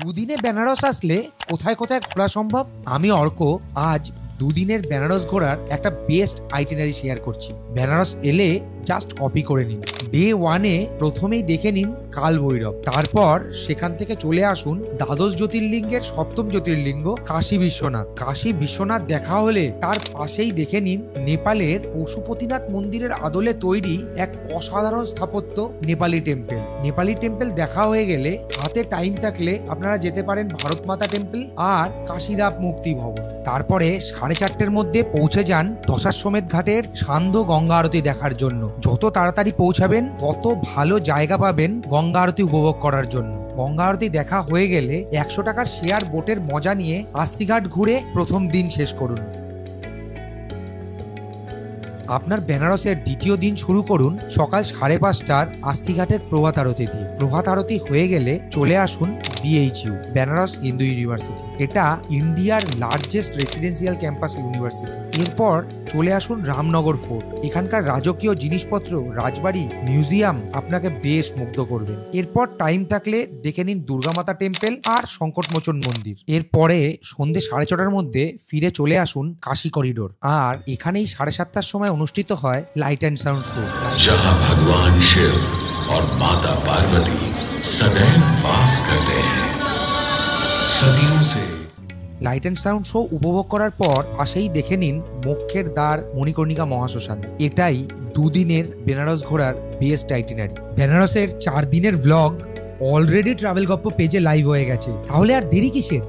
দুদিনে বেনারস আসলে কোথায় কোথায় ঘোরা সম্ভব? আমি অর্ক আজ দুদিনের বেনারস ঘোরার একটা বেস্ট আইটিনারি শেয়ার করছি। বেনারস এলে জাস্ট কপি করে নিন। ডে 1-এ প্রথমেই দেখে নিন কাল ভৈরব, তারপর সেখান থেকে চলে আসুন দ্বাদশ জ্যোতির্লিঙ্গের সপ্তম জ্যোতির্লিঙ্গ কাশী বিশ্বনাথ। কাশী বিশ্বনাথ দেখা হলে তার পাশেই দেখে নিন নেপালের পশুপতিনাথ মন্দিরের আদলে তৈরি এক অসাধারণ স্থাপত্য নেপালি টেম্পল। নেপালি টেম্পল দেখা হয়ে গেলে হাতে টাইম থাকলে আপনারা যেতে পারেন ভারত মাতা টেম্পল আর কাশীদাপ মুক্তি ভবন। তারপরে 4:30-র মধ্যে পৌঁছে যান দশাশ্বমেধ ঘাটের সান্ধ্য গঙ্গা আরতি দেখার জন্য। যত তাড়াতাড়ি পৌঁছাবেন তত ভালো জায়গা পাবেন গঙ্গা আরতি উপভোগ করার জন্য। গঙ্গা আরতি দেখা হয়ে গেলে 100 টাকার শেয়ার বোটের মজা নিয়ে আস্তিঘাট ঘুরে প্রথম দিন শেষ করুন। আপনার বেনারসের দ্বিতীয় দিন শুরু করুন সকাল 5:30টার আস্তিঘাটের প্রভাত আরতি দিয়ে। প্রভাত আরতি হয়ে গেলে চলে আসুন BHU বেনারস হিন্দু ইউনিভার্সিটি। এটা ইন্ডিয়ার লার্জেস্ট রেসিডেন্সিয়াল ক্যাম্পাস ইউনিভার্সিটি। এরপর চলে আসুন রামনগর ফোর্ট। এখানকার রাজকীয় জিনিসপত্র, রাজবাড়ি, মিউজিয়াম আপনাকে বেশ মুগ্ধ করবে। এরপর টাইম থাকলে দেখে নিন দুর্গামাতা টেম্পল আর সংকটমোচন মন্দির। এরপরে সন্ধ্যে 6:30টার মধ্যে ফিরে চলে আসুন কাশী করিডোর। আর এখানেই 7:30টার সময় অনুষ্ঠিত হয় লাইট অ্যান্ড সাউন্ড শো, जहां भगवान शिव और माता पार्वती सदैव वास करते हैं सदियों से। লাইট অ্যান্ড সাউন্ড শো উপভোগ করার পর পাশেই দেখে নিন মোক্ষের দ্বার মণিকর্ণিকা মহাশ্মশান। এটাই দুদিনের বেনারস ঘোরার বেস্ট আইটিনারি। বেনারসের 4 দিনের ব্লগ অলরেডি ট্রাভেল গপ্প পেজে লাইভ হয়ে গেছে, তাহলে আর দেরি কিসের?